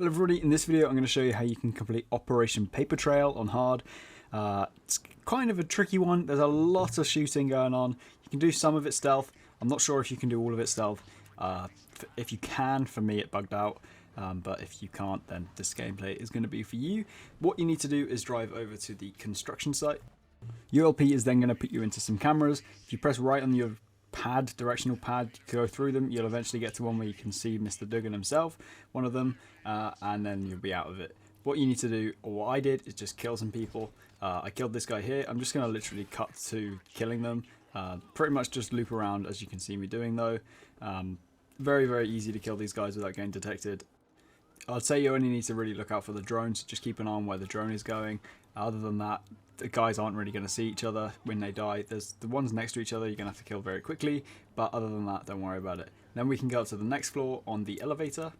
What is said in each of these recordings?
Hello everybody, in this video I'm going to show you how you can complete Operation Paper Trail on hard. It's kind of a tricky one. There's a lot of shooting going on. You can do some of it stealth. I'm not sure if you can do all of it stealth. If you can, for me it bugged out. But if you can't, then this gameplay is going to be for you. What you need to do is drive over to the construction site. ULP is then going to put you into some cameras. If you press right on your directional pad to go through them, you'll eventually get to one where you can see Mr. Duggan himself, one of them, and then you'll be out of it. What you need to do, or what I did, is just kill some people. I killed this guy here. I'm just going to literally cut to killing them. Pretty much just loop around as you can see me doing though. Very, very easy to kill these guys without getting detected. I'd say you only need to really look out for the drones. Just keep an eye on where the drone is going. Other than that, the guys aren't really going to see each other when they die. There's the ones next to each other you're going to have to kill very quickly, but other than that, don't worry about it. Then we can go up to the next floor on the elevator.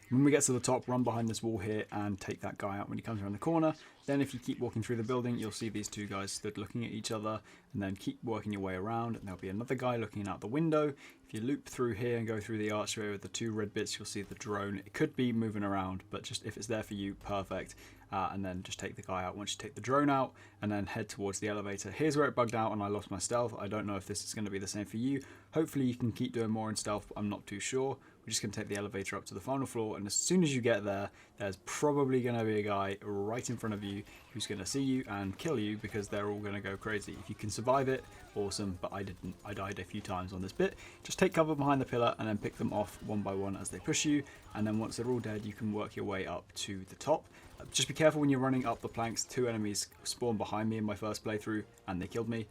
When we get to the top, run behind this wall here and take that guy out when he comes around the corner. Then if you keep walking through the building, you'll see these two guys stood looking at each other, and then keep working your way around and there'll be another guy looking out the window. If you loop through here and go through the archway with the two red bits, you'll see the drone. It could be moving around, but just if it's there for you, perfect. And then just take the guy out once you take the drone out and then head towards the elevator. Here's where it bugged out and I lost my stealth. I don't know if this is going to be the same for you. Hopefully you can keep doing more in stealth, but I'm not too sure. We're just going to take the elevator up to the final floor, and as soon as you get there, there's probably going to be a guy right in front of you who's going to see you and kill you because they're all going to go crazy. If you can survive it, awesome, but I didn't. I died a few times on this bit. Just take cover behind the pillar and then pick them off one by one as they push you, and then once they're all dead, you can work your way up to the top. Just be careful when you're running up the planks. Two enemies spawned behind me in my first playthrough and they killed me,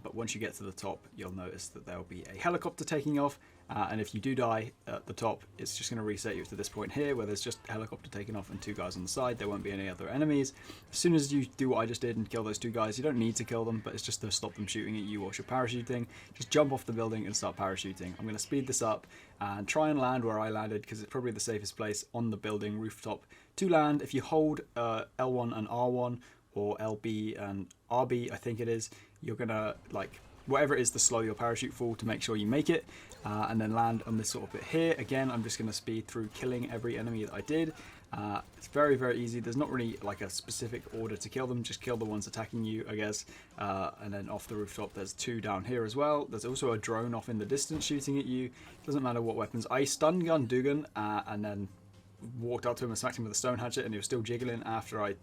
but once you get to the top, you'll notice that there will be a helicopter taking off, and if you do die at the top, it's just going to reset you to this point here where there's just a helicopter taking off and two guys on the side. There won't be any other enemies. As soon as you do what I just did and kill those two guys, you don't need to kill them, but it's just to stop them shooting at you whilst you're parachuting. Just jump off the building and start parachuting. I'm going to speed this up and try and land where I landed because it's probably the safest place on the building rooftop to land. If you hold L1 and R1 or LB and RB, I think it is, you're going to, like, whatever it is to slow your parachute fall to make sure you make it, and then land on this sort of bit here. Again, I'm just going to speed through killing every enemy that I did. It's very, very easy. There's not really like a specific order to kill them. Just kill the ones attacking you, I guess. And then off the rooftop, there's two down here as well. There's also a drone off in the distance shooting at you. Doesn't matter what weapons. I stun gun Dugan and then walked up to him and smacked him with a stone hatchet, and he was still jiggling after I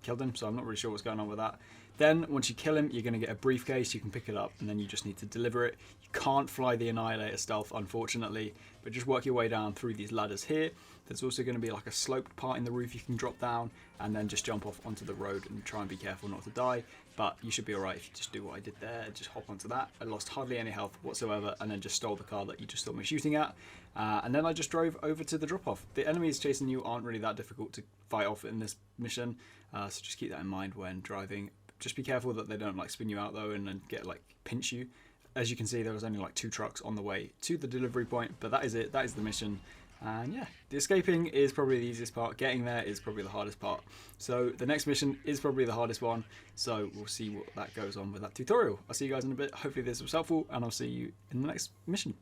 killed him, so I'm not really sure what's going on with that. Then once you kill him, you're going to get a briefcase. You can pick it up and then you just need to deliver it. You can't fly the Annihilator stealth, unfortunately, but just work your way down through these ladders here. There's also going to be like a sloped part in the roof you can drop down, and then just jump off onto the road and try and be careful not to die. But you should be alright if you just do what I did there, just hop onto that. I lost hardly any health whatsoever and then just stole the car that you just saw me shooting at. And then I just drove over to the drop-off. The enemies chasing you aren't really that difficult to fight off in this mission, so just keep that in mind when driving. Just be careful that they don't like spin you out though and get pinch you. As you can see, there was only like 2 trucks on the way to the delivery point, but that is it. That is the mission. And yeah, the escaping is probably the easiest part. Getting there is probably the hardest part. So the next mission is probably the hardest one. So we'll see what that goes on with that tutorial. I'll see you guys in a bit. Hopefully this was helpful, and I'll see you in the next mission.